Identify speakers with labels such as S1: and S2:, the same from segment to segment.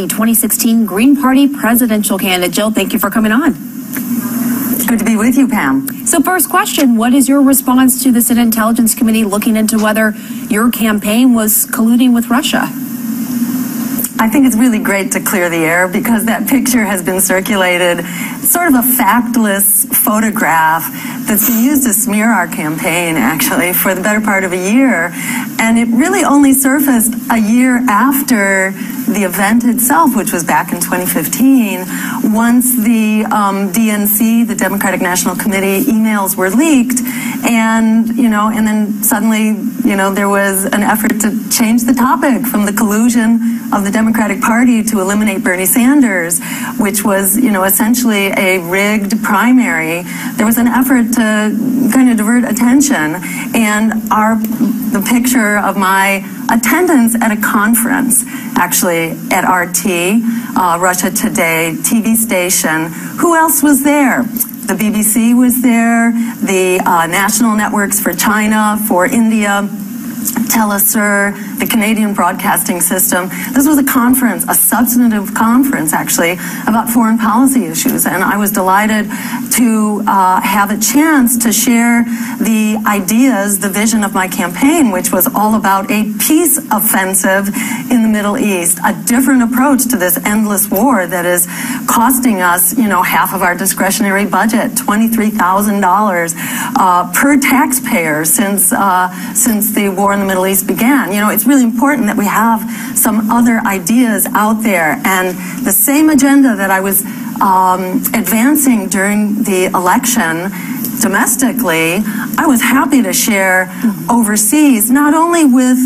S1: the 2016 Green Party presidential candidate. Jill, thank you for coming on.
S2: Good to be with you, Pam.
S1: So first question, what is your response to the Senate Intelligence Committee looking into whether your campaign was colluding with Russia?
S2: I think it's really great to clear the air because that picture has been circulated, sort of a factless photograph that's been used to smear our campaign, actually, for the better part of a year. And it really only surfaced a year after the event itself, which was back in 2015, once the DNC, the Democratic National Committee, emails were leaked. And, and then suddenly, there was an effort to change the topic from the collusion of the Democratic Party to eliminate Bernie Sanders, which was, essentially a rigged primary. There was an effort to kind of divert attention. And the picture of my attendance at a conference, actually at RT, Russia Today TV station. Who else was there? The BBC was there, the national networks for China, for India, Telesur, the Canadian Broadcasting System. This was a conference, a substantive conference, actually, about foreign policy issues. And I was delighted to have a chance to share the ideas, the vision of my campaign, which was all about a peace offensive in the Middle East, a different approach to this endless war that is costing us, half of our discretionary budget, $23,000 per taxpayer since the war in the Middle East began. It's really important that we have some other ideas out there. And the same agenda that I was advancing during the election domestically, I was happy to share overseas, not only with,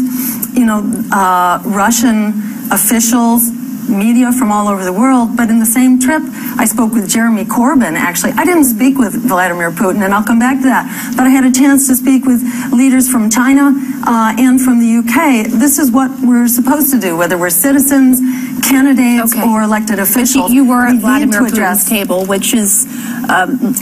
S2: Russian officials, media from all over the world, but in the same trip, I spoke with Jeremy Corbyn, actually. I didn't speak with Vladimir Putin, and I'll come back to that, but I had a chance to speak with leaders from China and from the UK. This is what we're supposed to do, whether we're citizens, candidates, or elected officials.
S1: But you were at Vladimir Putin's table, which is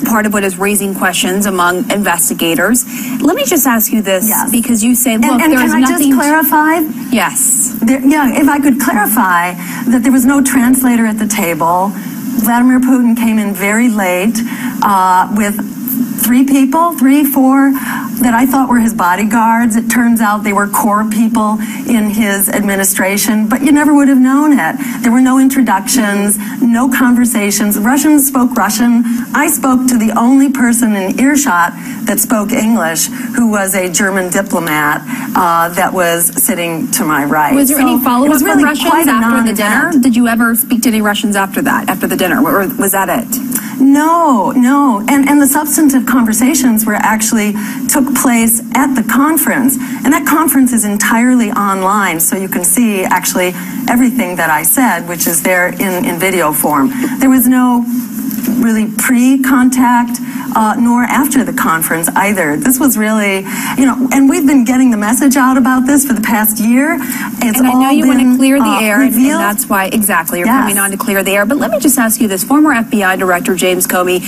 S1: part of what is raising questions among investigators. Let me just ask you this, because you say, look,
S2: and
S1: there's
S2: can I
S1: nothing...
S2: just clarify?
S1: Yes.
S2: If I could clarify that there was no translator at the table. Vladimir Putin came in very late with three, four, that I thought were his bodyguards. It turns out they were core people in his administration, but you never would have known it. There were no introductions, no conversations. Russians spoke Russian. I spoke to the only person in earshot that spoke English, who was a German diplomat that was sitting to my right.
S1: Was there any follow-up from Russians after the dinner? Did you ever speak to any Russians after that, after the dinner, or was that it?
S2: No. And the substantive conversations actually took place at the conference. And that conference is entirely online, so you can see actually everything that I said, which is there in video form. There was no really pre-contact nor after the conference either. This was really, and we've been getting the message out about this for the past year.
S1: And I know you want to clear the air, and that's why, exactly, you're coming on to clear the air. But let me just ask you this. Former FBI Director James Comey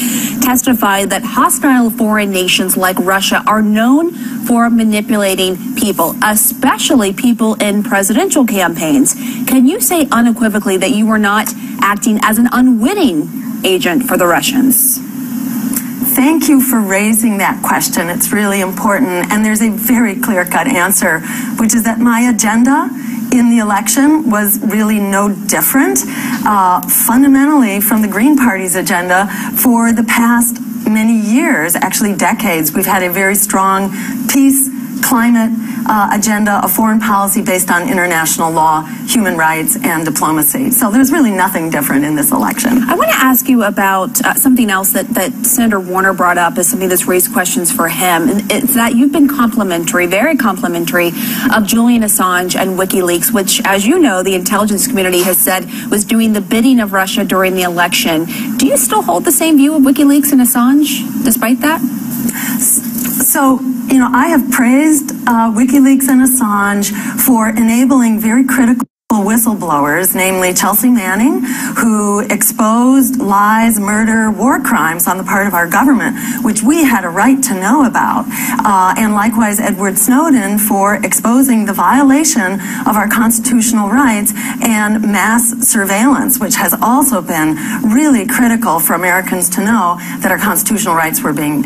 S1: testified that hostile foreign nations like Russia are known for manipulating people, especially people in presidential campaigns. Can you say unequivocally that you were not acting as an unwitting agent for the Russians?
S2: Thank you for raising that question. It's really important. And there's a very clear-cut answer, which is that my agenda in the election was really no different, fundamentally, from the Green Party's agenda for the past many years, actually decades. We've had a very strong peace, climate agenda, a foreign policy based on international law, human rights, and diplomacy. So there's really nothing different in this election.
S1: I want to ask you about something else that Senator Warner brought up as something that's raised questions for him. And it's that you've been complimentary, very complimentary, of Julian Assange and WikiLeaks, which, as you know, the intelligence community has said was doing the bidding of Russia during the election. Do you still hold the same view of WikiLeaks and Assange, despite that?
S2: So, I have praised WikiLeaks and Assange for enabling very critical whistleblowers, namely Chelsea Manning, who exposed lies, murder, war crimes on the part of our government, which we had a right to know about. And likewise, Edward Snowden for exposing the violation of our constitutional rights and mass surveillance, which has also been really critical for Americans to know that our constitutional rights were being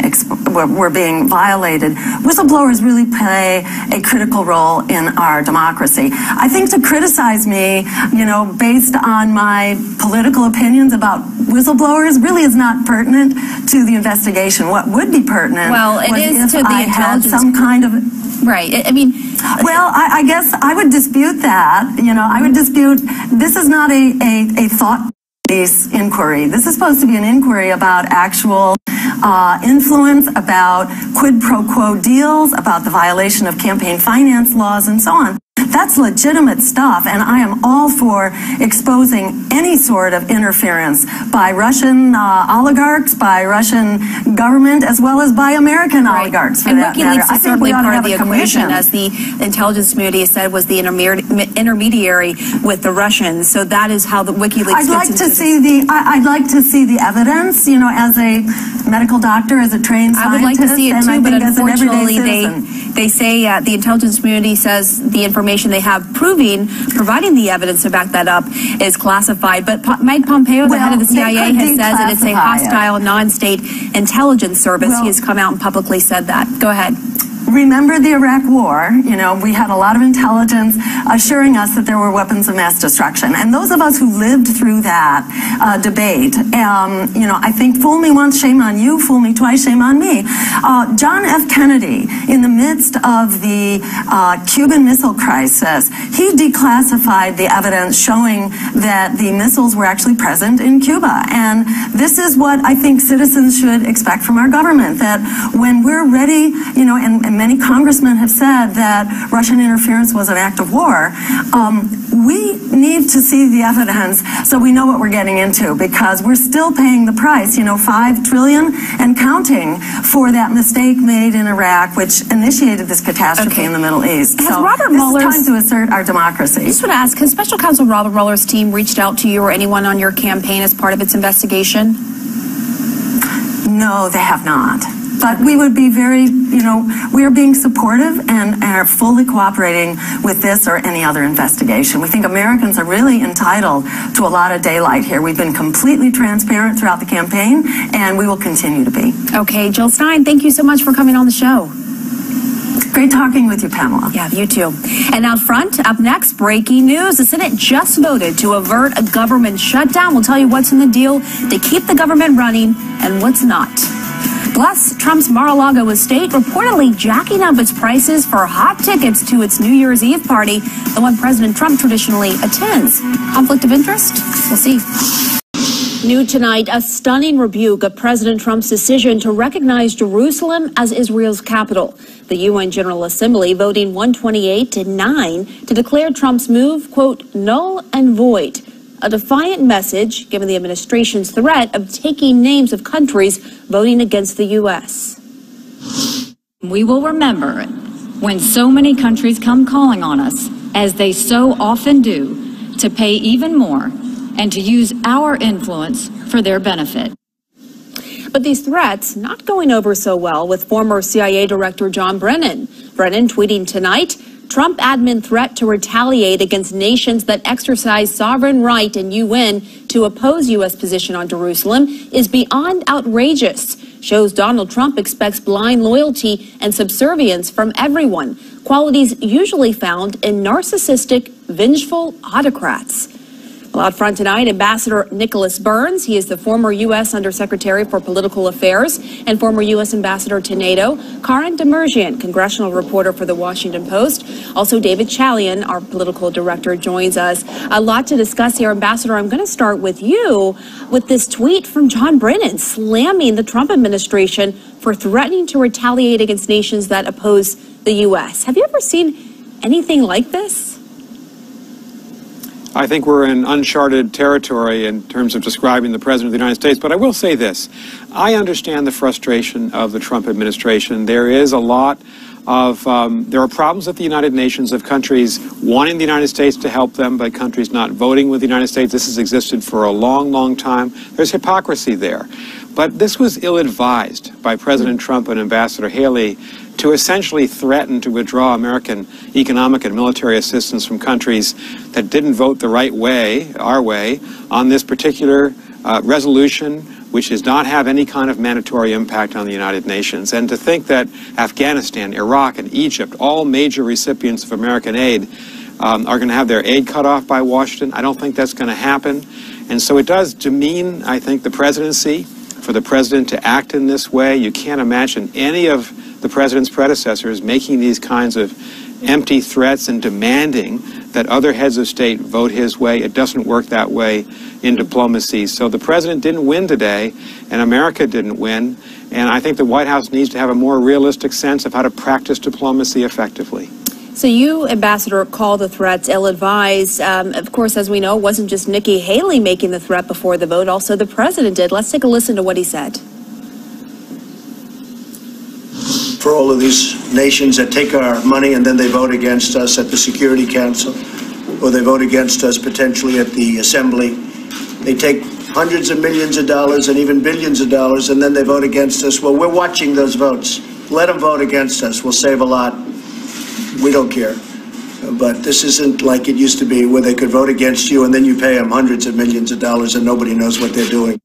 S2: violated. Whistleblowers really play a critical role in our democracy. I think to criticize me, based on my political opinions about whistleblowers really is not pertinent to the investigation. What would be pertinent
S1: was if I had
S2: some kind of...
S1: Right.
S2: Well, I guess I would dispute that. I would dispute, this is not a thought-based inquiry. This is supposed to be an inquiry about actual influence, about quid pro quo deals, about the violation of campaign finance laws, and so on. That's legitimate stuff, and I am all for exposing any sort of interference by Russian oligarchs, by Russian government, as well as by American oligarchs, for that matter.
S1: WikiLeaks is certainly part of the equation, as the intelligence community has said was the intermediary with the Russians. So that is how the WikiLeaks
S2: I'd like to see the evidence, as a medical doctor, as a trained scientist.
S1: I would like to see it too, but unfortunately they say the intelligence community says the information they have providing the evidence to back that up is classified. But Mike Pompeo, the head of the CIA, has said that it's a hostile, non-state intelligence service. He has come out and publicly said that. Go ahead.
S2: Remember the Iraq War, we had a lot of intelligence assuring us that there were weapons of mass destruction. And those of us who lived through that debate, I think fool me once, shame on you, fool me twice, shame on me. John F. Kennedy, in the midst of the Cuban Missile Crisis, he declassified the evidence showing that the missiles were actually present in Cuba. And this is what I think citizens should expect from our government, that when we're ready, and many congressmen have said that Russian interference was an act of war. We need to see the evidence so we know what we're getting into, because we're still paying the price, $5 trillion and counting for that mistake made in Iraq, which initiated this catastrophe in the Middle East.
S1: Has
S2: so
S1: Robert
S2: this
S1: Mueller's,
S2: is time to assert our democracy.
S1: I just want to ask, has Special Counsel Robert Mueller's team reached out to you or anyone on your campaign as part of its investigation?
S2: No, they have not. But we would be we are being supportive and are fully cooperating with this or any other investigation. We think Americans are really entitled to a lot of daylight here. We've been completely transparent throughout the campaign, and we will continue to be.
S1: Okay, Jill Stein, thank you so much for coming on the show.
S2: Great talking with you, Pamela.
S1: Yeah, you too. And out front, up next, breaking news. The Senate just voted to avert a government shutdown. We'll tell you what's in the deal to keep the government running and what's not. Plus, Trump's Mar-a-Lago estate reportedly jacking up its prices for hot tickets to its New Year's Eve party, the one President Trump traditionally attends. Conflict of interest? We'll see. New tonight, a stunning rebuke of President Trump's decision to recognize Jerusalem as Israel's capital. The UN General Assembly voting 128-9 to declare Trump's move, quote, null and void. A defiant message given the administration's threat of taking names of countries voting against the U.S.
S3: We will remember when so many countries come calling on us, as they so often do, to pay even more and to use our influence for their benefit.
S1: But these threats not going over so well with former CIA Director John Brennan. Brennan tweeting tonight, Trump admin threat to retaliate against nations that exercise sovereign right in UN to oppose U.S. position on Jerusalem is beyond outrageous. Shows Donald Trump expects blind loyalty and subservience from everyone, qualities usually found in narcissistic, vengeful autocrats. Well, out front tonight, Ambassador Nicholas Burns. He is the former U.S. Undersecretary for Political Affairs and former U.S. Ambassador to NATO. Karin Demirjian, congressional reporter for The Washington Post. Also, David Chalian, our political director, joins us. A lot to discuss here. Ambassador, I'm going to start with you with this tweet from John Brennan slamming the Trump administration for threatening to retaliate against nations that oppose the U.S. Have you ever seen anything like this?
S4: I think we're in uncharted territory in terms of describing the President of the United States, but I will say this. I understand the frustration of the Trump administration. There is a lot of, there are problems at the United Nations of countries wanting the United States to help them, but countries not voting with the United States. This has existed for a long, long time. There's hypocrisy there. But this was ill-advised by President Trump and Ambassador Haley to essentially threaten to withdraw American economic and military assistance from countries that didn't vote the right way, our way, on this particular resolution, which does not have any kind of mandatory impact on the United Nations. And to think that Afghanistan, Iraq, and Egypt, all major recipients of American aid, are going to have their aid cut off by Washington, I don't think that's going to happen. And so it does demean, I think, the presidency, for the president to act in this way. You can't imagine any of the president's predecessors making these kinds of empty threats and demanding that other heads of state vote his way. It doesn't work that way in diplomacy. So the president didn't win today, and America didn't win. And I think the White House needs to have a more realistic sense of how to practice diplomacy effectively.
S1: So you, Ambassador, call the threats ill-advised. Of course, as we know, it wasn't just Nikki Haley making the threat before the vote. Also, the president did. Let's take a listen to what he said.
S5: For all of these nations that take our money and then they vote against us at the Security Council, or they vote against us potentially at the Assembly. They take hundreds of millions of dollars and even billions of dollars, and then they vote against us. Well, we're watching those votes. Let them vote against us. We'll save a lot. We don't care. But this isn't like it used to be, where they could vote against you and then you pay them hundreds of millions of dollars and nobody knows what they're doing.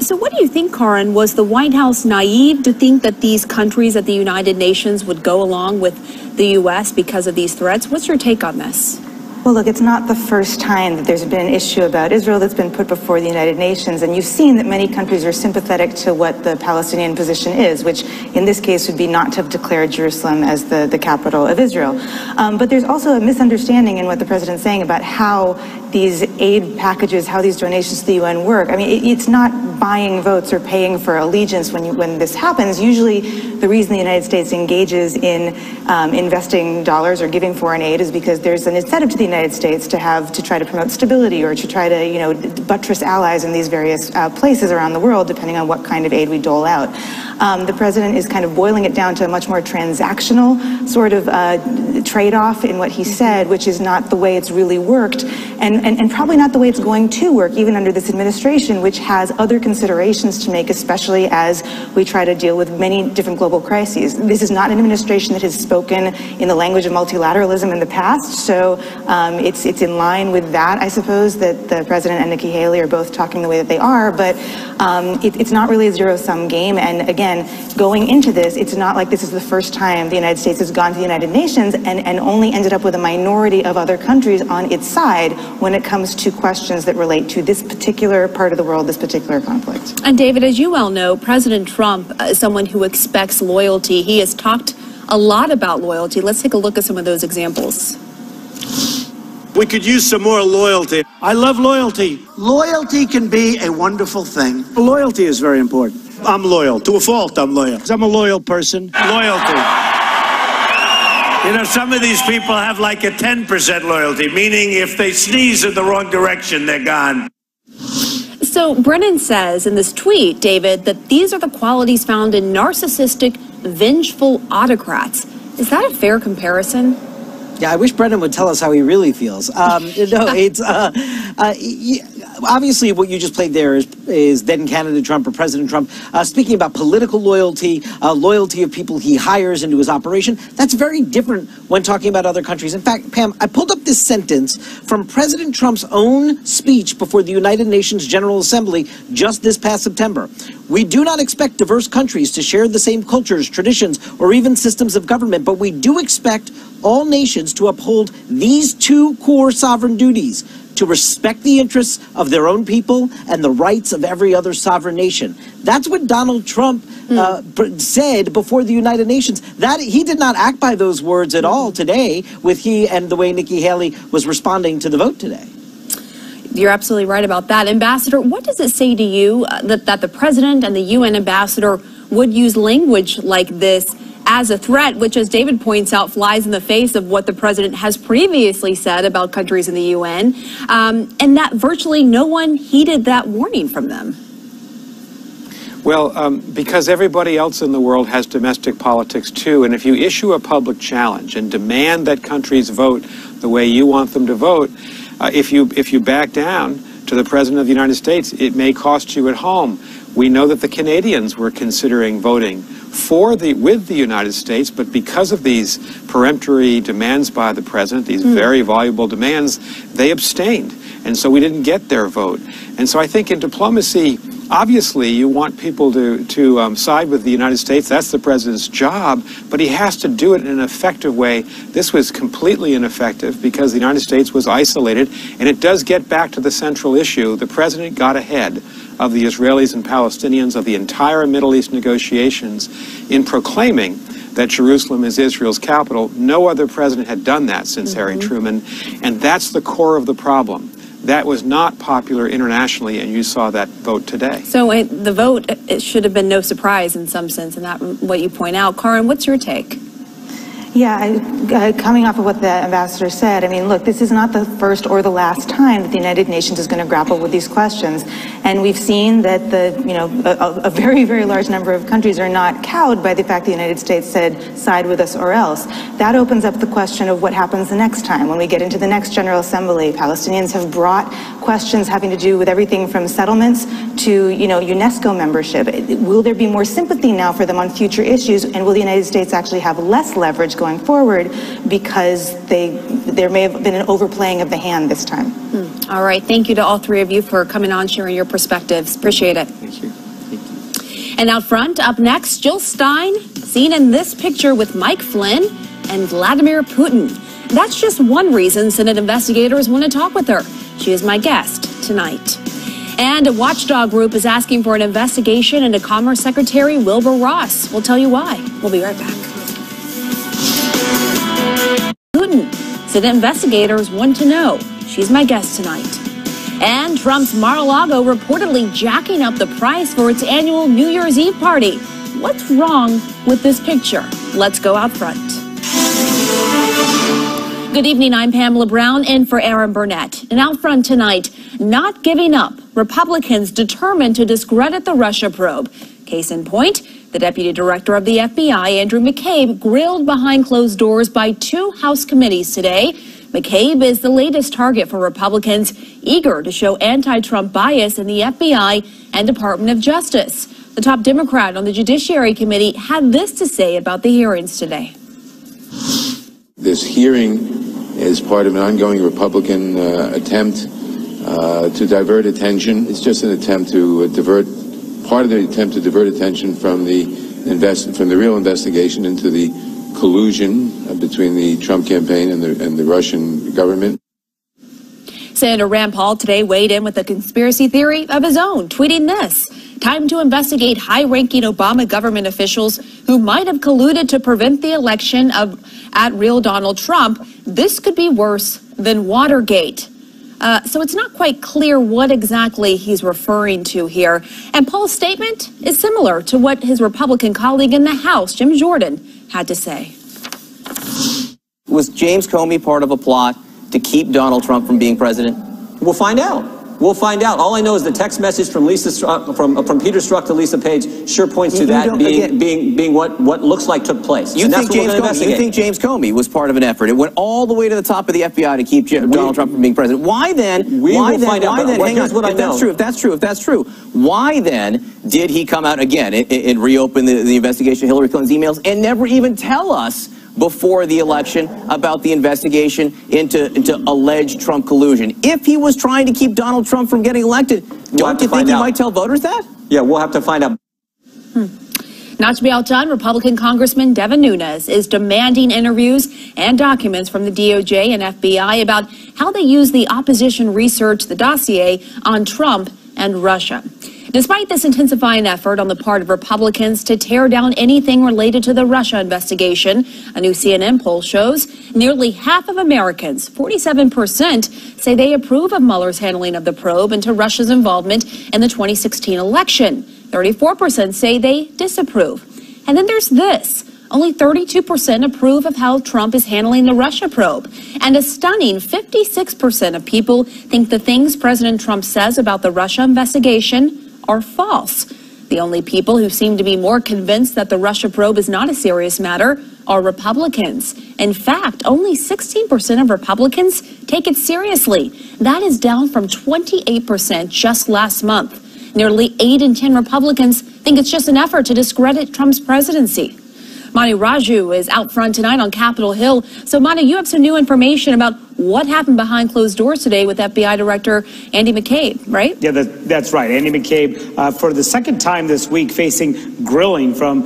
S1: So what do you think, Karin? Was the White House naive to think that these countries at the United Nations would go along with the U.S. because of these threats? What's your take on this?
S6: Well, look, it's not the first time that there's been an issue about Israel that's been put before the United Nations, and you've seen that many countries are sympathetic to what the Palestinian position is, which in this case would be not to have declared Jerusalem as the capital of Israel. But there's also a misunderstanding in what the president's saying about how these aid packages, how these donations to the UN work. I mean, it's not buying votes or paying for allegiance when this happens. Usually the reason the United States engages in investing dollars or giving foreign aid is because there's an incentive to the United States to try to promote stability or to try to, buttress allies in these various places around the world, depending on what kind of aid we dole out. The president is kind of boiling it down to a much more transactional sort of trade-off in what he said, which is not the way it's really worked, and probably not the way it's going to work, even under this administration, which has other considerations to make, especially as we try to deal with many different global crises. This is not an administration that has spoken in the language of multilateralism in the past, so it's in line with that, I suppose, that the president and Nikki Haley are both talking the way that they are, but it's not really a zero-sum game. And again, going into this, it's not like this is the first time the United States has gone to the United Nations and only ended up with a minority of other countries on its side when it comes to questions that relate to this particular part of the world, this particular conflict.
S1: And David, as you well know, President Trump is someone who expects loyalty. He has talked a lot about loyalty. Let's take a look at some of those examples.
S7: We could use some more loyalty. I love loyalty. Loyalty can be a wonderful thing. Loyalty is very important. I'm loyal. To a fault, I'm loyal. I'm a loyal person. Loyalty. You know, some of these people have like a 10% loyalty, meaning if they sneeze in the wrong direction, they're gone.
S1: So Brennan says in this tweet, David, that these are the qualities found in narcissistic, vengeful autocrats. Is that a fair comparison?
S8: Yeah, I wish Brennan would tell us how he really feels. It's obviously what you just played there is then candidate Trump or President Trump speaking about political loyalty, loyalty of people he hires into his operation. That's very different when talking about other countries. In fact, Pam, I pulled up this sentence from President Trump's own speech before the United Nations General Assembly just this past September. We do not expect diverse countries to share the same cultures, traditions, or even systems of government, but we do expect all nations to uphold these two core sovereign duties: to respect the interests of their own people and the rights of every other sovereign nation. That's what Donald Trump said before the United Nations. That he did not act by those words at all today, with he and the way Nikki Haley was responding to the vote today.
S1: You're absolutely right about that. Ambassador, what does it say to you that the president and the UN ambassador would use language like this as a threat, which, as David points out, flies in the face of what the president has previously said about countries in the UN, and that virtually no one heeded that warning from them.
S4: Well, because everybody else in the world has domestic politics too, and if you issue a public challenge and demand that countries vote the way you want them to vote, if you back down to the President of the United States, it may cost you at home. We know that the Canadians were considering voting with the United States, but because of these peremptory demands by the President, these very voluble demands, they abstained. And so we didn't get their vote. And so I think in diplomacy, obviously, you want people to side with the United States. That's the president's job, but he has to do it in an effective way. This was completely ineffective because the United States was isolated, and it does get back to the central issue. The president got ahead of the Israelis and Palestinians, of the entire Middle East negotiations, in proclaiming that Jerusalem is Israel's capital. No other president had done that since Harry Truman, and that's the core of the problem. That was not popular internationally, and you saw that vote today.
S1: So the vote, it should have been no surprise in some sense, and that what you point out. Karin, what's your take?
S6: Yeah, coming off of what the ambassador said, I mean, look, this is not the first or the last time that the United Nations is going to grapple with these questions. And we've seen that a very, very large number of countries are not cowed by the fact the United States said, side with us or else. That opens up the question of what happens the next time. When we get into the next General Assembly, Palestinians have brought questions having to do with everything from settlements to, UNESCO membership. Will there be more sympathy now for them on future issues? And will the United States actually have less leverage going forward because there may have been an overplaying of the hand this time?
S1: All right. Thank you to all three of you for coming on, sharing your perspectives. Appreciate it.
S4: Thank you. Thank you.
S1: And out front, up next, Jill Stein, seen in this picture with Mike Flynn and Vladimir Putin. That's just one reason Senate investigators want to talk with her. She is my guest tonight. And a watchdog group is asking for an investigation into Commerce Secretary Wilbur Ross. We'll tell you why. We'll be right back. Putin, Senate investigators want to know. She's my guest tonight. And Trump's Mar-a-Lago reportedly jacking up the price for its annual New Year's Eve party. What's wrong with this picture? Let's go out front. Good evening, I'm Pamela Brown, in for Aaron Burnett. And out front tonight, not giving up. Republicans determined to discredit the Russia probe. Case in point, the deputy director of the FBI, Andrew McCabe, grilled behind closed doors by two House committees today. McCabe is the latest target for Republicans eager to show anti-Trump bias in the FBI and Department of Justice. The top Democrat on the Judiciary Committee had this to say about the hearings today.
S9: This hearing is part of an ongoing Republican attempt to divert attention. It's just an attempt to divert attention from the real investigation into the collusion between the Trump campaign and the Russian government.
S1: Senator Rand Paul today weighed in with a conspiracy theory of his own, tweeting this: time to investigate high-ranking Obama government officials who might have colluded to prevent the election of @real Donald Trump. This could be worse than Watergate. So it's not quite clear what exactly he's referring to here. And Paul's statement is similar to what his Republican colleague in the House, Jim Jordan, had to say.
S10: Was James Comey part of a plot to keep Donald Trump from being president?
S11: We'll find out. We'll find out. All I know is the text message from Peter Strzok to Lisa Page sure points to that being what looks like took place.
S10: You think James Comey was part of an effort? It went all the way to the top of the FBI to keep Donald Trump from being president. Why then? If that's true, why then did he come out again and reopen the investigation of Hillary Clinton's emails and never even tell us before the election about the investigation into alleged Trump collusion? If he was trying to keep Donald Trump from getting elected, don't you think he might tell voters that?
S11: Yeah, we'll have to find out.
S1: Not to be outdone, Republican Congressman Devin Nunes is demanding interviews and documents from the DOJ and FBI about how they use the opposition research, the dossier, on Trump and Russia. Despite this intensifying effort on the part of Republicans to tear down anything related to the Russia investigation, a new CNN poll shows nearly half of Americans, 47%, say they approve of Mueller's handling of the probe into Russia's involvement in the 2016 election. 34% say they disapprove. And then there's this. Only 32% approve of how Trump is handling the Russia probe. And a stunning 56% of people think the things President Trump says about the Russia investigation are false. The only people who seem to be more convinced that the Russia probe is not a serious matter are Republicans. In fact, only 16% of Republicans take it seriously. That is down from 28% just last month. Nearly 8 in 10 Republicans think it's just an effort to discredit Trump's presidency. Manu Raju is out front tonight on Capitol Hill. So, Manu, you have some new information about what happened behind closed doors today with FBI Director Andy McCabe, right?
S12: Yeah, that's right. Andy McCabe, for the second time this week, facing grilling from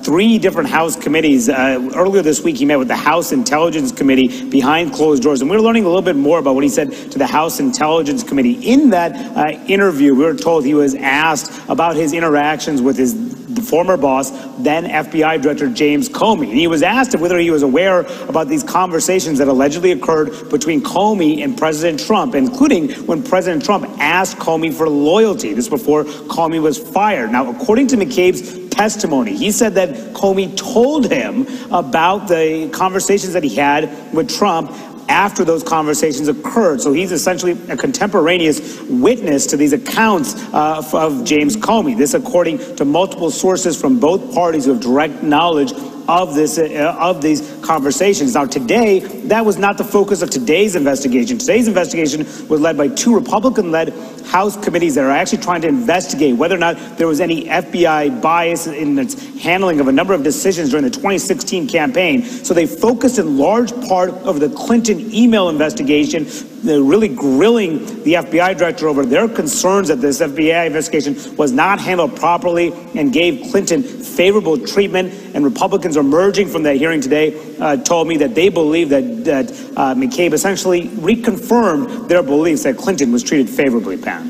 S12: 3 different House committees. Earlier this week, he met with the House Intelligence Committee behind closed doors. And we're learning a little bit more about what he said to the House Intelligence Committee. In that interview, we were told he was asked about his interactions with the former boss, then FBI Director James Comey. And he was asked whether he was aware about these conversations that allegedly occurred between Comey and President Trump, including when President Trump asked Comey for loyalty. This before Comey was fired. Now, according to McCabe's testimony, he said that Comey told him about the conversations that he had with Trump after those conversations occurred. So he's essentially a contemporaneous witness to these accounts of James Comey. This according to multiple sources from both parties who have direct knowledge of these conversations. Now, today, that was not the focus of today's investigation. Today's investigation was led by 2 Republican-led House committees that are actually trying to investigate whether or not there was any FBI bias in its handling of a number of decisions during the 2016 campaign. So they focused in large part over the Clinton email investigation, really grilling the FBI director over their concerns that this FBI investigation was not handled properly and gave Clinton favorable treatment. And Republicans emerging from that hearing today told me that they believe that McCabe essentially reconfirmed their beliefs that Clinton was treated favorably, Pam.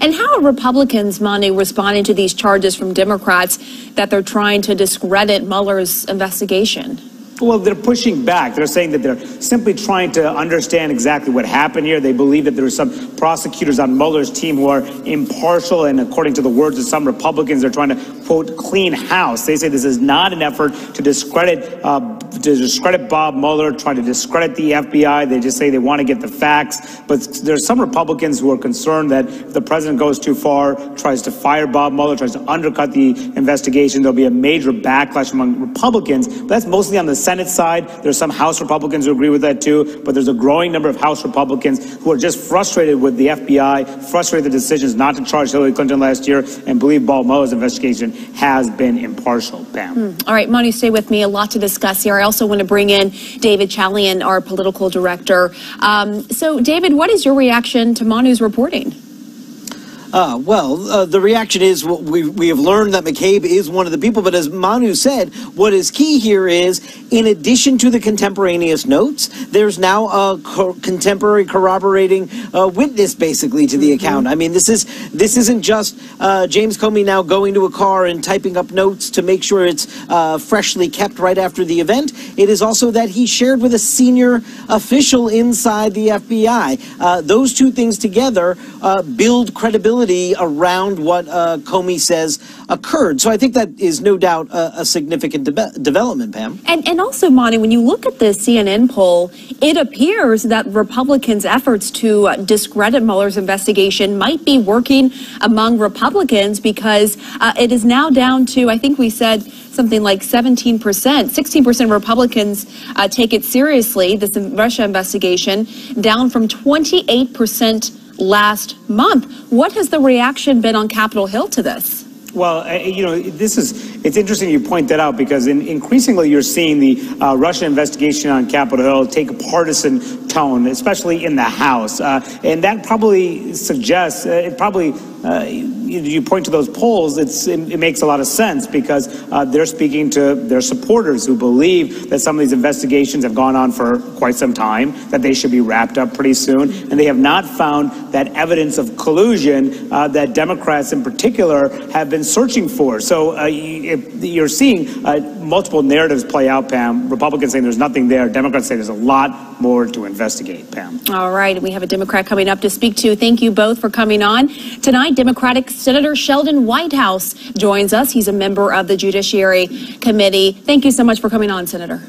S1: And how are Republicans, Manu, responding to these charges from Democrats that they're trying to discredit Mueller's investigation?
S12: Well, they're pushing back. They're saying that they're simply trying to understand exactly what happened here. They believe that there are some prosecutors on Mueller's team who are impartial, and according to the words of some Republicans, they're trying to, quote, clean house. They say this is not an effort to discredit Bob Mueller, trying to discredit the FBI. They just say they want to get the facts. But there's some Republicans who are concerned that if the president goes too far, tries to fire Bob Mueller, tries to undercut the investigation, there'll be a major backlash among Republicans. But that's mostly on the Senate side. There's some House Republicans who agree with that too, but there's a growing number of House Republicans who are just frustrated with the FBI, frustrated with the decisions not to charge Hillary Clinton last year, and believe Bob Mueller's investigation has been impartial. Pam.
S1: All right, Manu, stay with me. A lot to discuss here. I also want to bring in David Chalian, our political director. So, David, what is your reaction to Manu's reporting?
S8: The reaction is we have learned that McCabe is one of the people. But as Manu said, what is key here is, in addition to the contemporaneous notes, there's now a contemporary corroborating witness, basically, to the account. I mean, this isn't just James Comey now going to a car and typing up notes to make sure it's freshly kept right after the event. It is also that he shared with a senior official inside the FBI. Those two things together build credibility around what Comey says occurred. So I think that is no doubt a significant development, Pam.
S1: And also, Manu, when you look at the CNN poll, it appears that Republicans' efforts to discredit Mueller's investigation might be working among Republicans, because it is now down to, I think we said something like 17%. 16% of Republicans take it seriously, this Russia investigation, down from 28% last month. What has the reaction been on Capitol Hill to this?
S12: Well, it's interesting you point that out, because increasingly you're seeing the Russia investigation on Capitol Hill take a partisan tone, especially in the House. And that probably suggests, you point to those polls, it makes a lot of sense, because they're speaking to their supporters who believe that some of these investigations have gone on for quite some time, that they should be wrapped up pretty soon, and they have not found that evidence of collusion that Democrats in particular have been searching for. So you're seeing multiple narratives play out, Pam. Republicans saying there's nothing there. Democrats say there's a lot more to investigate, Pam.
S1: All right. We have a Democrat coming up to speak to. Thank you both for coming on. Tonight, Democratic Senator Sheldon Whitehouse joins us. He's a member of the Judiciary Committee. Thank you so much for coming on, Senator.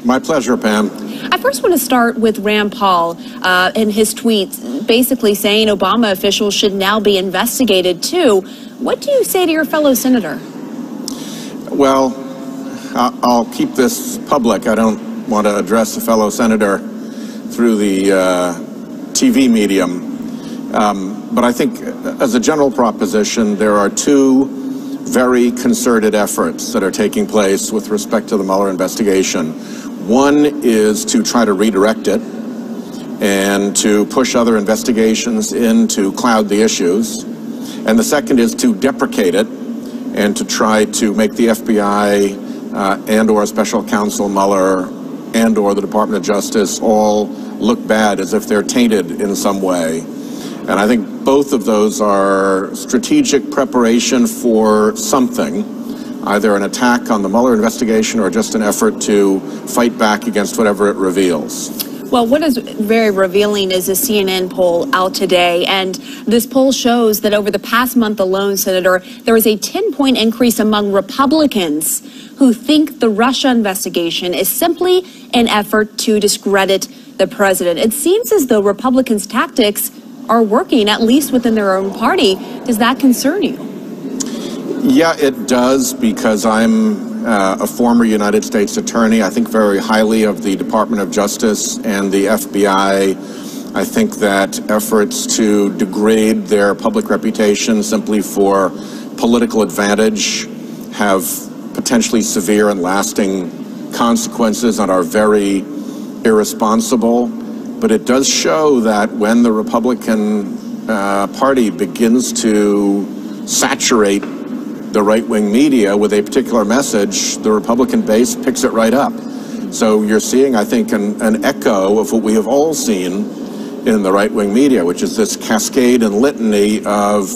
S13: My pleasure, Pam.
S1: I first want to start with Rand Paul and his tweets basically saying Obama officials should now be investigated too. What do you say to your fellow senator?
S13: Well, I'll keep this public. I don't want to address a fellow senator through the TV medium. But I think as a general proposition, there are two very concerted efforts that are taking place with respect to the Mueller investigation. One is to try to redirect it and to push other investigations in to cloud the issues. And the second is to deprecate it and to try to make the FBI and or Special Counsel Mueller and or the Department of Justice all look bad as if they're tainted in some way. And I think both of those are strategic preparation for something, either an attack on the Mueller investigation or just an effort to fight back against whatever it reveals.
S1: Well, what is very revealing is a CNN poll out today, and this poll shows that over the past month alone, Senator, there is a 10-point increase among Republicans who think the Russia investigation is simply an effort to discredit the president. It seems as though Republicans' tactics are working, at least within their own party. Does that concern you?
S13: Yeah, it does, because I'm a former United States attorney. I think very highly of the Department of Justice and the FBI. I think that efforts to degrade their public reputation simply for political advantage have potentially severe and lasting consequences and are very irresponsible. But it does show that when the Republican Party begins to saturate the right-wing media with a particular message, the Republican base picks it right up. So you're seeing, I think, an echo of what we have all seen in the right-wing media, which is this cascade and litany of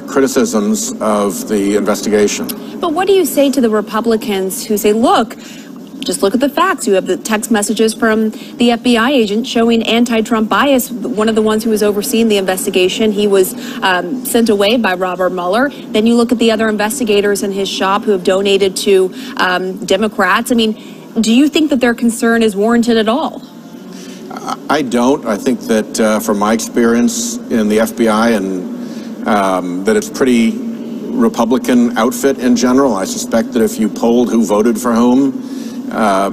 S13: criticisms of the investigation.
S1: But what do you say to the Republicans who say, look, just look at the facts. You have the text messages from the FBI agent showing anti-Trump bias. One of the ones who was overseeing the investigation, he was sent away by Robert Mueller. Then you look at the other investigators in his shop who have donated to Democrats. I mean, do you think that their concern is warranted at all?
S13: I don't. I think that from my experience in the FBI and that it's pretty Republican outfit in general. I suspect that if you polled who voted for whom,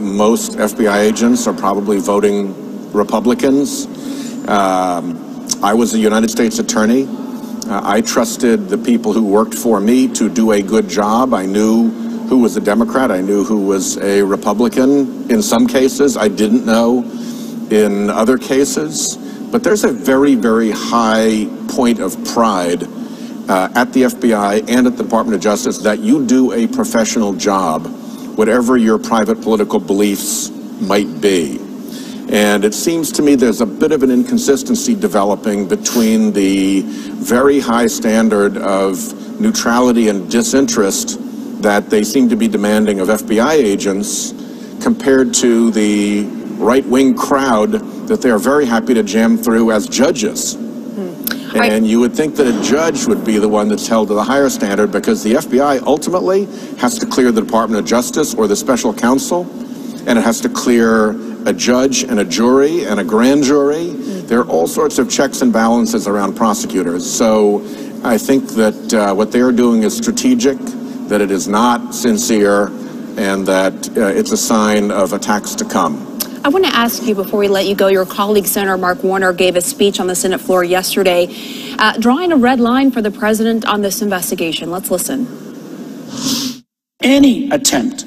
S13: most FBI agents are probably voting Republicans. I was a United States attorney. I trusted the people who worked for me to do a good job. I knew who was a Democrat. I knew who was a Republican. In some cases, I didn't know in other cases. But there's a very, very high point of pride at the FBI and at the Department of Justice that you do a professional job, whatever your private political beliefs might be. And it seems to me there's a bit of an inconsistency developing between the very high standard of neutrality and disinterest that they seem to be demanding of FBI agents compared to the right-wing crowd that they are very happy to jam through as judges. And you would think that a judge would be the one that's held to the higher standard, because the FBI ultimately has to clear the Department of Justice or the special counsel, and it has to clear a judge and a jury and a grand jury. There are all sorts of checks and balances around prosecutors. So I think that what they are doing is strategic, that it is not sincere, and that it's a sign of attacks to come.
S1: I want to ask you before we let you go, your colleague, Senator Mark Warner, gave a speech on the Senate floor yesterday, drawing a red line for the president on this investigation. Let's listen.
S14: Any attempt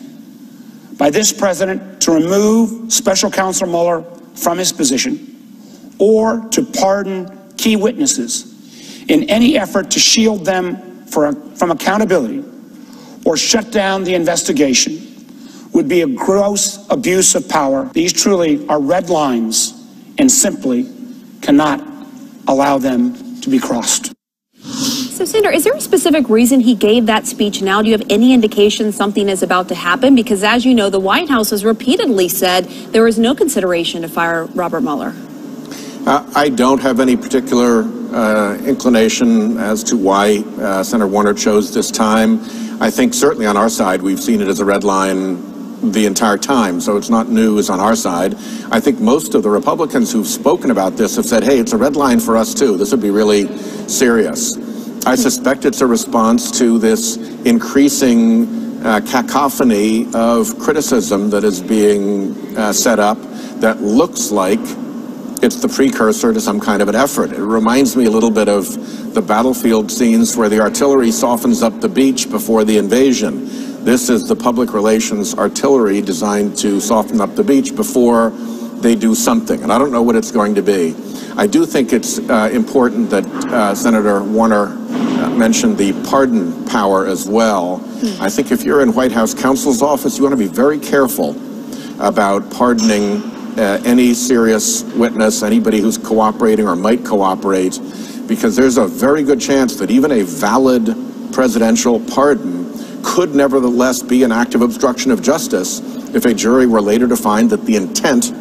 S14: by this president to remove Special Counsel Mueller from his position or to pardon key witnesses in any effort to shield them from accountability or shut down the investigation would be a gross abuse of power. These truly are red lines and simply cannot allow them to be crossed.
S1: So, Senator, is there a specific reason he gave that speech now? Do you have any indication something is about to happen? Because, as you know, the White House has repeatedly said there is no consideration to fire Robert Mueller.
S13: I don't have any particular inclination as to why Senator Warner chose this time. I think certainly on our side, we've seen it as a red line the entire time, so it's not news on our side. I think most of the Republicans who've spoken about this have said, hey, it's a red line for us too. This would be really serious. I suspect it's a response to this increasing cacophony of criticism that is being set up that looks like it's the precursor to some kind of an effort. It reminds me a little bit of the battlefield scenes where the artillery softens up the beach before the invasion. This is the public relations artillery designed to soften up the beach before they do something. And I don't know what it's going to be. I do think it's important that Senator Warner mentioned the pardon power as well. I think if you're in White House counsel's office, you want to be very careful about pardoning any serious witness, anybody who's cooperating or might cooperate, because there's a very good chance that even a valid presidential pardon could nevertheless be an act of obstruction of justice if a jury were later to find that the intent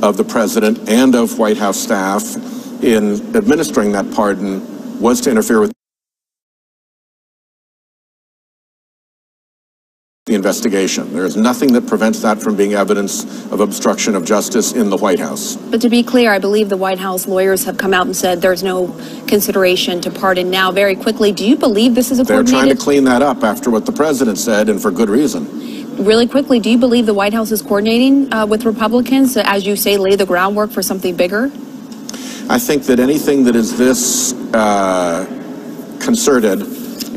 S13: of the president and of White House staff in administering that pardon was to interfere with the investigation. There is nothing that prevents that from being evidence of obstruction of justice in the White House.
S1: But to be clear, I believe the White House lawyers have come out and said there's no consideration to pardon now. Very quickly, do you believe this is a coordinated...
S13: They're trying to clean that up after what the president said, and for good reason.
S1: Really quickly, do you believe the White House is coordinating with Republicans to, as you say, lay the groundwork for something bigger?
S13: I think that anything that is this concerted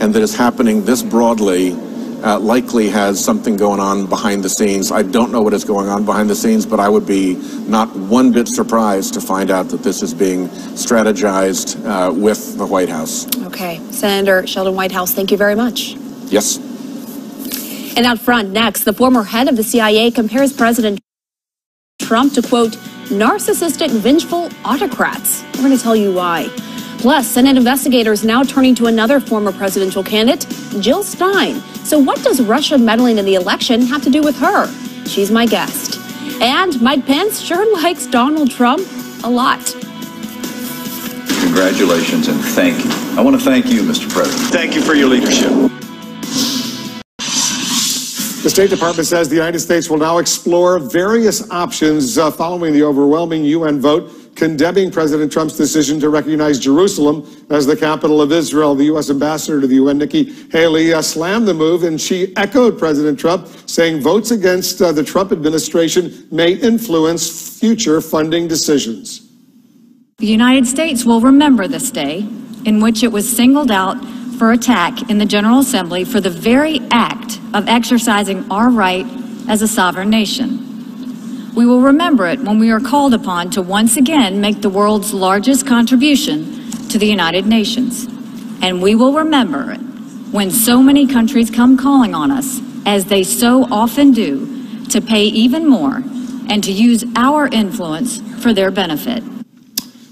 S13: and that is happening this broadly likely has something going on behind the scenes. I don't know what is going on behind the scenes, but I would be not one bit surprised to find out that this is being strategized with the White House.
S1: Okay. Senator Sheldon Whitehouse, thank you very much.
S13: Yes.
S1: And out front next, the former head of the CIA compares President Trump to, quote, narcissistic, vengeful autocrats. We're going to tell you why. Plus, Senate investigators now turning to another former presidential candidate, Jill Stein. So what does Russia meddling in the election have to do with her? She's my guest. And Mike Pence sure likes Donald Trump a lot.
S15: Congratulations and thank you. I want to thank you, Mr. President.
S16: Thank you for your leadership. The State Department says the United States will now explore various options following the overwhelming UN vote condemning President Trump's decision to recognize Jerusalem as the capital of Israel. The U.S. ambassador to the UN, Nikki Haley, slammed the move, and she echoed President Trump, saying votes against the Trump administration may influence future funding decisions.
S3: The United States will remember this day in which it was singled out for attack in the General Assembly for the very act of exercising our right as a sovereign nation. We will remember it when we are called upon to once again make the world's largest contribution to the United Nations. And we will remember it when so many countries come calling on us, as they so often do, to pay even more and to use our influence for their benefit.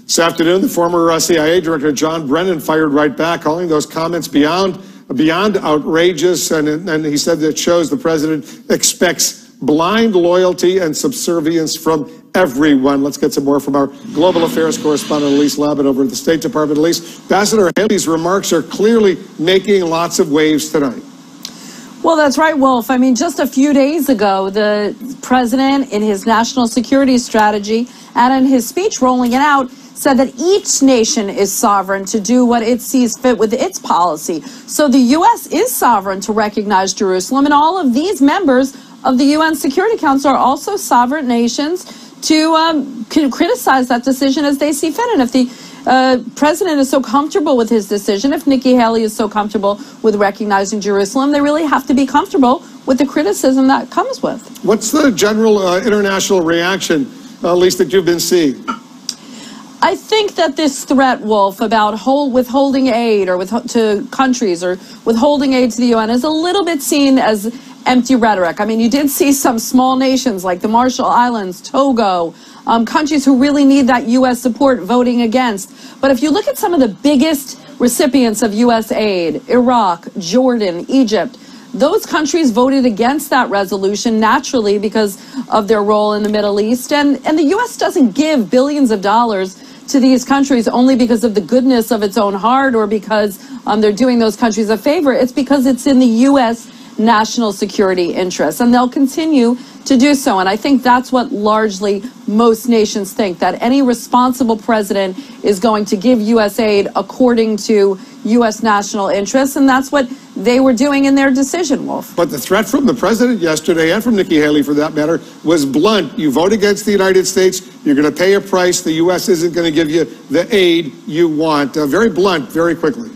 S16: This afternoon, the former CIA Director John Brennan fired right back, calling those comments beyond outrageous, and he said that shows the president expects blind loyalty and subservience from everyone. Let's get some more from our global affairs correspondent, Elise Labott, over at the State Department. Elise, Ambassador Haley's remarks are clearly making lots of waves tonight.
S17: Well, that's right, Wolf. I mean, just a few days ago, the president, in his national security strategy and in his speech rolling it out, said that each nation is sovereign to do what it sees fit with its policy. So the U.S. is sovereign to recognize Jerusalem, and all of these members of the UN Security Council are also sovereign nations to criticize that decision as they see fit. And if the president is so comfortable with his decision, if Nikki Haley is so comfortable with recognizing Jerusalem, they really have to be comfortable with the criticism that comes with.
S16: What's the general international reaction, at least that you've been seeing?
S17: I think that this threat, Wolf, about withholding aid or to countries or withholding aid to the UN is a little bit seen as empty rhetoric. I mean, you did see some small nations like the Marshall Islands, Togo, countries who really need that U.S. support voting against. But if you look at some of the biggest recipients of U.S. aid, Iraq, Jordan, Egypt, those countries voted against that resolution naturally because of their role in the Middle East. And the U.S. doesn't give billions of dollars to these countries only because of the goodness of its own heart or because they're doing those countries a favor. It's because it's in the U.S. national security interests, and they'll continue to do so. And I think that's what largely most nations think, that any responsible president is going to give U.S. aid according to U.S. national interests, and that's what they were doing in their decision, Wolf.
S16: But the threat from the president yesterday, and from Nikki Haley for that matter, was blunt. You vote against the United States, you're going to pay a price. The U.S. isn't going to give you the aid you want. Very blunt, very quickly.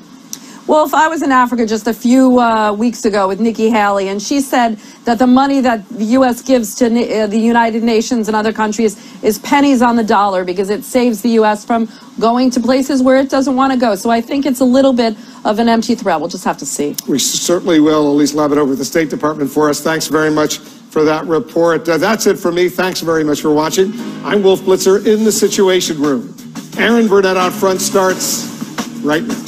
S17: Well, if I was in Africa just a few weeks ago with Nikki Haley, and she said that the money that the U.S. gives to the United Nations and other countries is pennies on the dollar because it saves the U.S. from going to places where it doesn't want to go. So I think it's a little bit of an empty threat. We'll just have to see.
S16: We certainly will. Elise Labrador over at the State Department for us. Thanks very much for that report. That's it for me. Thanks very much for watching. I'm Wolf Blitzer in the Situation Room. Aaron Burnett out front starts right now.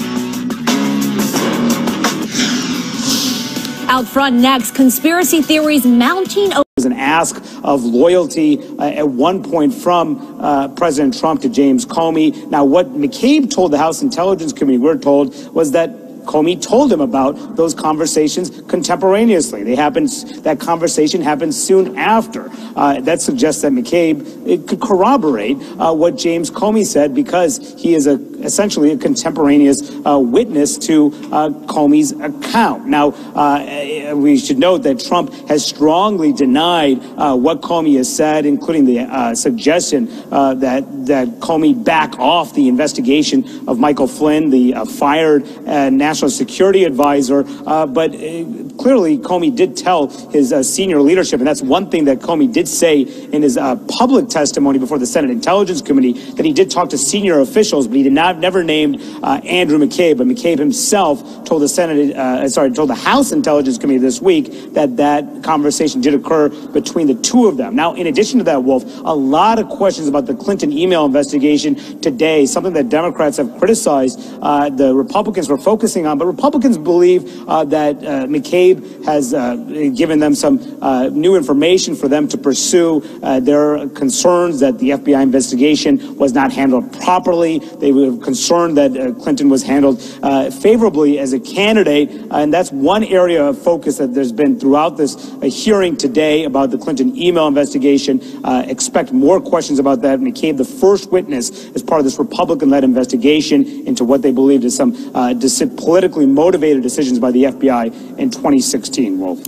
S18: Out front next, conspiracy theories mounting.
S12: There's an ask of loyalty at one point from President Trump to James Comey. Now, what McCabe told the House Intelligence Committee, we're told, was that Comey told him about those conversations contemporaneously. That conversation happened soon after. That suggests that McCabe could corroborate what James Comey said because he is essentially a contemporaneous witness to Comey's account. Now, we should note that Trump has strongly denied what Comey has said, including the suggestion that Comey back off the investigation of Michael Flynn, the fired national security advisor. But clearly, Comey did tell his senior leadership, and that's one thing that Comey did say in his public testimony before the Senate Intelligence Committee, that he did talk to senior officials, but he did never named Andrew McCabe. But McCabe himself told the House Intelligence Committee this week that conversation did occur between the two of them. Now, in addition to that, Wolf, a lot of questions about the Clinton email investigation today, something that Democrats have criticized the Republicans for focusing on, but Republicans believe that McCabe has given them some new information for them to pursue their concerns that the FBI investigation was not handled properly. They were concerned that Clinton was handled favorably as a candidate, and that's one area of focus that there's been throughout this hearing today about the Clinton email investigation. Expect more questions about that. McCabe, the first witness as part of this Republican-led investigation into what they believed is some politically motivated decisions by the FBI in 2016, Wolf.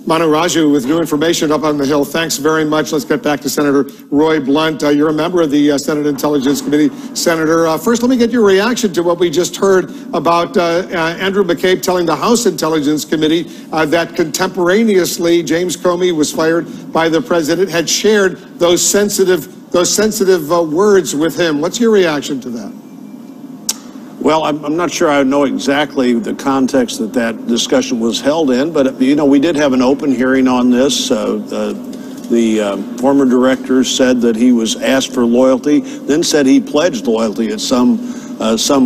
S16: Manu Raju with new information up on the Hill. Thanks very much. Let's get back to Senator Roy Blunt. You're a member of the Senate Intelligence Committee. Senator, first let me get your reaction to what we just heard about Andrew McCabe telling the House Intelligence Committee that contemporaneously James Comey was fired by the president, had shared those sensitive words with him. What's your reaction to that?
S13: Well, I'm not sure I know exactly the context that discussion was held in, but, you know, we did have an open hearing on this. The former director said that he was asked for loyalty, then said he pledged loyalty at some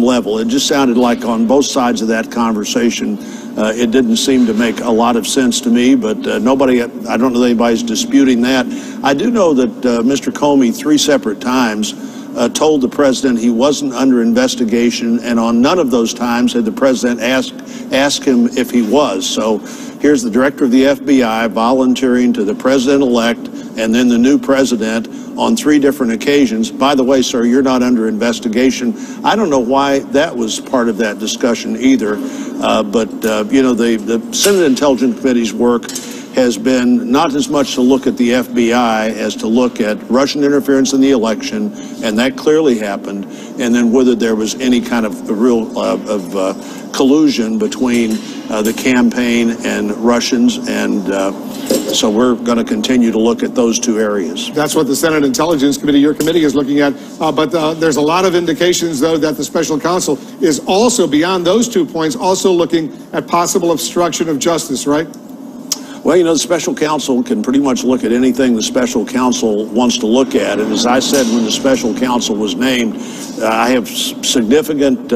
S13: level. It just sounded like on both sides of that conversation, it didn't seem to make a lot of sense to me, but I don't know that anybody's disputing that. I do know that Mr. Comey 3 separate times told the president he wasn't under investigation, and on none of those times had the president asked him if he was. So here's the director of the FBI volunteering to the president-elect and then the new president on 3 different occasions. By the way, sir, you're not under investigation. I don't know why that was part of that discussion either, but you know, the Senate Intelligence Committee's work has been not as much to look at the FBI as to look at Russian interference in the election, and that clearly happened, and then whether there was any kind of real collusion between the campaign and Russians, and so we're going to continue to look at those 2 areas.
S16: That's what the Senate Intelligence Committee, your committee, is looking at, but there's a lot of indications, though, that the special counsel is also, beyond those 2 points, also looking at possible obstruction of justice, right?
S13: Well, you know, the special counsel can pretty much look at anything the special counsel wants to look at. And as I said, when the special counsel was named, I have significant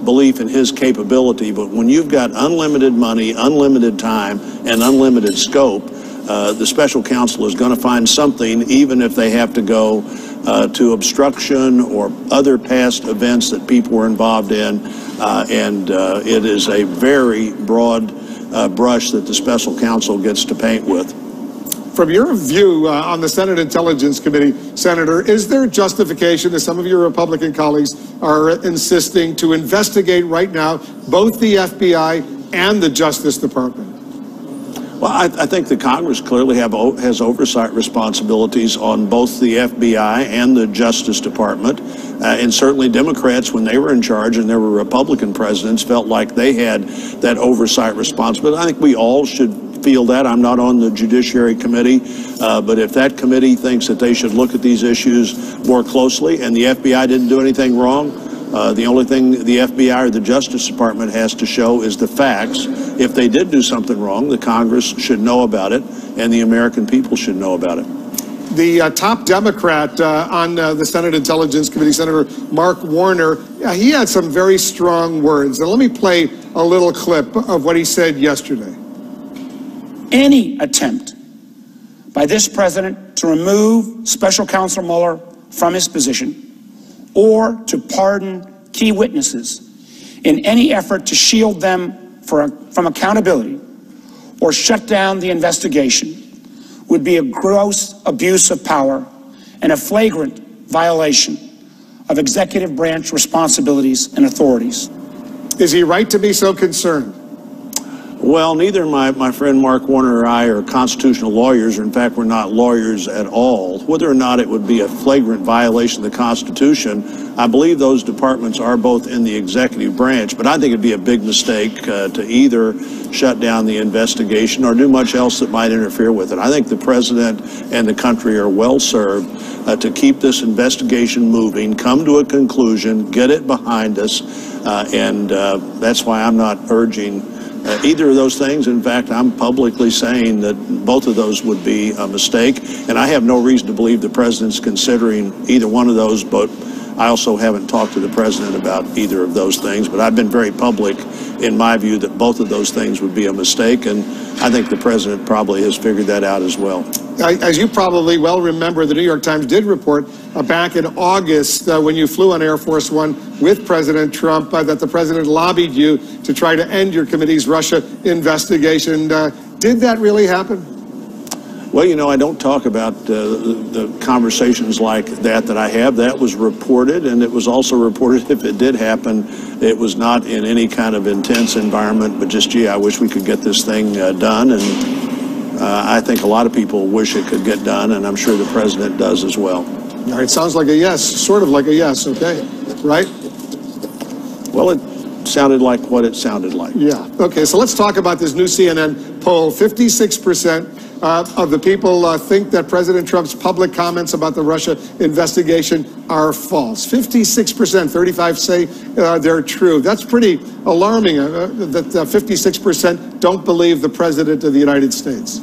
S13: belief in his capability. But when you've got unlimited money, unlimited time, and unlimited scope, the special counsel is going to find something, even if they have to go to obstruction or other past events that people were involved in. It is a very broad brush that the special counsel gets to paint with.
S16: From your view on the Senate Intelligence Committee, Senator, is there justification, as some of your Republican colleagues are insisting, to investigate right now both the FBI and the Justice Department?
S13: Well, I think the Congress clearly has oversight responsibilities on both the FBI and the Justice Department. And certainly Democrats, when they were in charge and there were Republican presidents, felt like they had that oversight responsibility. I think we all should feel that. I'm not on the Judiciary Committee, but if that committee thinks that they should look at these issues more closely and the FBI didn't do anything wrong, the only thing the FBI or the Justice Department has to show is the facts. If they did do something wrong, the Congress should know about it and the American people should know about it.
S16: The top Democrat on the Senate Intelligence Committee, Senator Mark Warner, he had some very strong words. Now, let me play a little clip of what he said yesterday.
S14: Any attempt by this president to remove Special Counsel Mueller from his position or to pardon key witnesses in any effort to shield them from accountability or shut down the investigation would be a gross abuse of power and a flagrant violation of executive branch responsibilities and authorities.
S16: Is he right to be so concerned?
S13: Well, neither my friend Mark Warner or I are constitutional lawyers, or in fact, we're not lawyers at all. Whether or not it would be a flagrant violation of the Constitution, I believe those departments are both in the executive branch, but I think it'd be a big mistake to either shut down the investigation or do much else that might interfere with it. I think the president and the country are well served to keep this investigation moving, come to a conclusion, get it behind us, and that's why I'm not urging either of those things. In fact, I'm publicly saying that both of those would be a mistake, and I have no reason to believe the president's considering either one of those, but I also haven't talked to the president about either of those things, but I've been very public in my view that both of those things would be a mistake, and I think the president probably has figured that out as well.
S16: As you probably well remember, the New York Times did report back in August when you flew on Air Force One with President Trump that the president lobbied you to try to end your committee's Russia investigation. Did that really happen?
S13: Well, you know, I don't talk about the conversations like that I have. That was reported, and it was also reported if it did happen, it was not in any kind of intense environment, but just, gee, I wish we could get this thing done. And I think a lot of people wish it could get done, and I'm sure the president does as well.
S16: All right, sounds like a yes, sort of like a yes, okay, right?
S13: Well, it sounded like what it sounded like.
S16: Yeah, okay, so let's talk about this new CNN poll. 56% of the people think that President Trump's public comments about the Russia investigation are false. 56%, 35 say they're true. That's pretty alarming that 56% don't believe the President of the United States.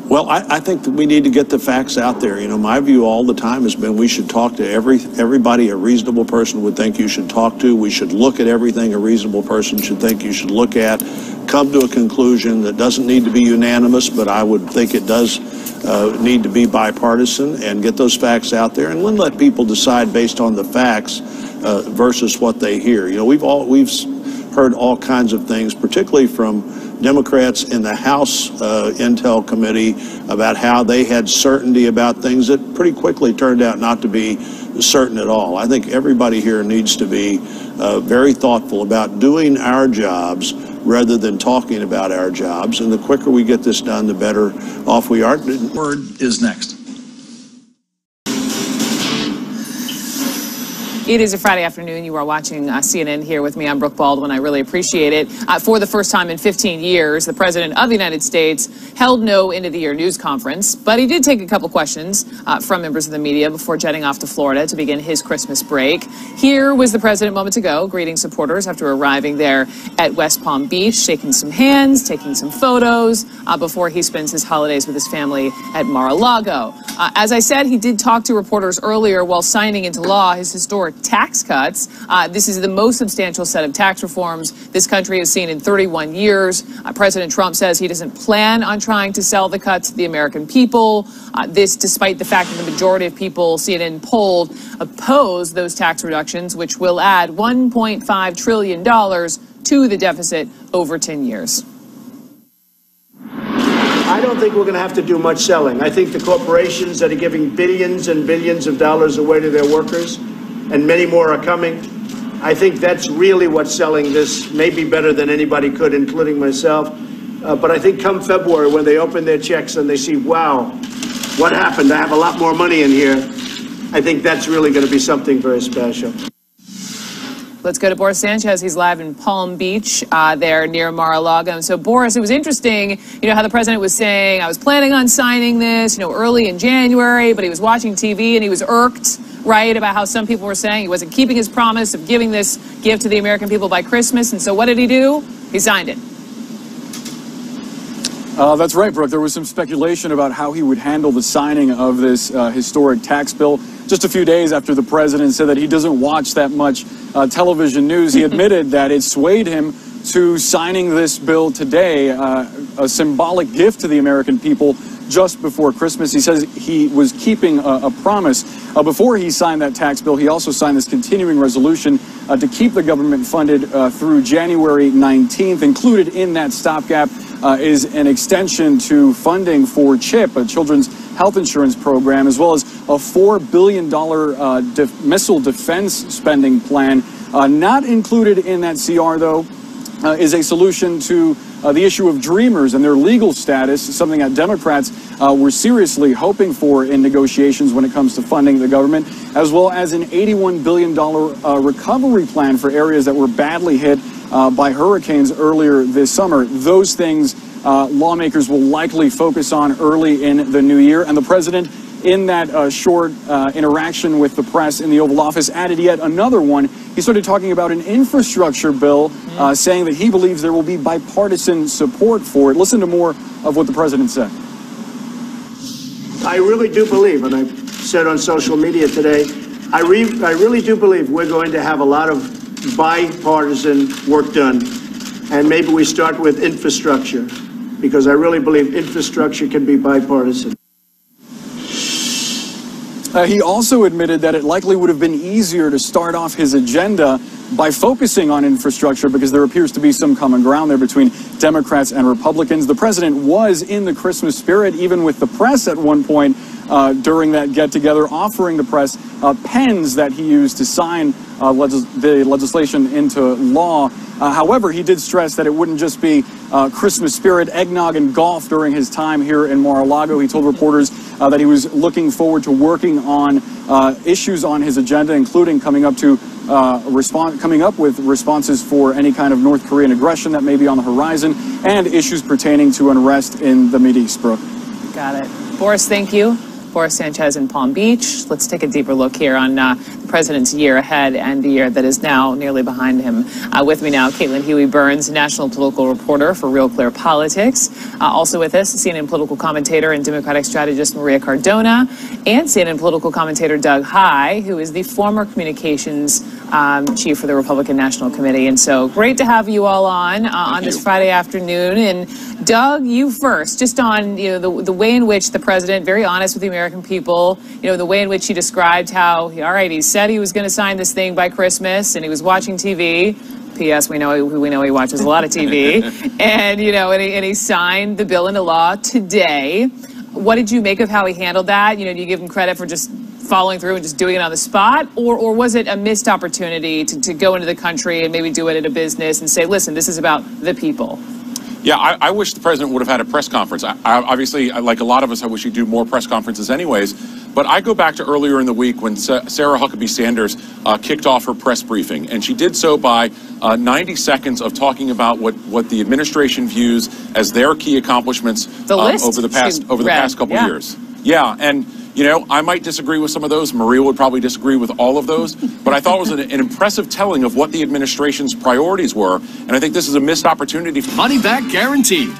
S13: Well, I think that we need to get the facts out there. You know, my view all the time has been we should talk to everybody a reasonable person would think you should talk to. We should look at everything a reasonable person should think you should look at, come to a conclusion that doesn't need to be unanimous, but I would think it does need to be bipartisan, and get those facts out there and then let people decide based on the facts versus what they hear. You know, we've heard all kinds of things, particularly from Democrats in the House Intel Committee, about how they had certainty about things that pretty quickly turned out not to be certain at all. I think everybody here needs to be very thoughtful about doing our jobs rather than talking about our jobs. And the quicker we get this done, the better off we are.
S15: Word is next.
S19: It is a Friday afternoon. You are watching CNN here with me. I'm Brooke Baldwin. I really appreciate it. For the first time in 15 years, the President of the United States held no end-of-the-year news conference, but he did take a couple questions from members of the media before jetting off to Florida to begin his Christmas break. Here was the President moments ago, greeting supporters after arriving there at West Palm Beach, shaking some hands, taking some photos before he spends his holidays with his family at Mar-a-Lago. As I said, he did talk to reporters earlier while signing into law his historic tax cuts. This is the most substantial set of tax reforms this country has seen in 31 years. President Trump says he doesn't plan on trying to sell the cuts to the American people. This despite the fact that the majority of people CNN polled oppose those tax reductions, which will add $1.5 trillion to the deficit over 10 years.
S5: I don't think we're going to have to do much selling. I think the corporations that are giving billions and billions of dollars away to their workers, and many more are coming, I think that's really what's selling this, maybe better than anybody could, including myself. But I think come February, when they open their checks and they see, wow, what happened? I have a lot more money in here. I think that's really going to be something very special.
S19: Let's go to Boris Sanchez. He's live in Palm Beach there near Mar-a-Lago. And so, Boris, it was interesting, how the president was saying, I was planning on signing this, early in January, but he was watching TV and he was irked, right, about how some people were saying he wasn't keeping his promise of giving this gift to the American people by Christmas. And so what did he do? He signed it.
S20: That's right, Brooke. There was some speculation about how he would handle the signing of this historic tax bill. Just a few days after the president said that he doesn't watch that much television news, he admitted that it swayed him to signing this bill today, a symbolic gift to the American people just before Christmas. He says he was keeping a promise. Before he signed that tax bill, he also signed this continuing resolution to keep the government funded through January 19th. Included in that stopgap is an extension to funding for CHIP, a children's health insurance program, as well as a $4 billion missile defense spending plan. Not included in that CR, though, is a solution to the issue of dreamers and their legal status, something that Democrats were seriously hoping for in negotiations when it comes to funding the government, as well as an $81 billion recovery plan for areas that were badly hit by hurricanes earlier this summer. Those things lawmakers will likely focus on early in the new year. And the president, in that short interaction with the press in the Oval Office, added yet another one. He started talking about an infrastructure bill, saying that he believes there will be bipartisan support for it. Listen to more of what the president said.
S5: I really do believe, and I said on social media today, I really do believe we're going to have a lot of bipartisan work done. And maybe we start with infrastructure, because I really believe infrastructure can be bipartisan.
S20: He also admitted that it likely would have been easier to start off his agenda by focusing on infrastructure because there appears to be some common ground there between Democrats and Republicans. The president was in the Christmas spirit, even with the press at one point during that get-together, offering the press pens that he used to sign the legislation into law. However, he did stress that it wouldn't just be Christmas spirit, eggnog, and golf during his time here in Mar-a-Lago. He told reporters that he was looking forward to working on issues on his agenda, including coming up with responses for any kind of North Korean aggression that may be on the horizon, and issues pertaining to unrest in the Mideast, Brooke.
S19: Got it. Boris, thank you. Boris Sanchez in Palm Beach. Let's take a deeper look here on the president's year ahead and the year that is now nearly behind him. With me now, Caitlin Huey-Burns, national political reporter for Real Clear Politics. Also with us, CNN political commentator and Democratic strategist Maria Cardona, and CNN political commentator Doug Heye, who is the former communications chief for the Republican National Committee. And so great to have you all on this Friday afternoon. And Doug, you first, just on the way in which the president, very honest with the American people, the way in which he described how, all right, he said he was going to sign this thing by Christmas and he was watching TV. P.S. We know he watches a lot of TV. and, and he signed the bill into law today. What did you make of how he handled that? Do you give him credit for just following through and just doing it on the spot? Or was it a missed opportunity to go into the country and maybe do it at a business and say, listen, this is about the people?
S21: Yeah, I wish the president would have had a press conference. Obviously, like a lot of us, I wish he'd do more press conferences anyways. But I go back to earlier in the week when Sarah Huckabee Sanders kicked off her press briefing, and she did so by 90 seconds of talking about what the administration views as their key accomplishments over the past couple years. Yeah, and you know, I might disagree with some of those. Maria would probably disagree with all of those. But I thought it was an impressive telling of what the administration's priorities were. And I think this is a missed opportunity.
S22: Money back guaranteed.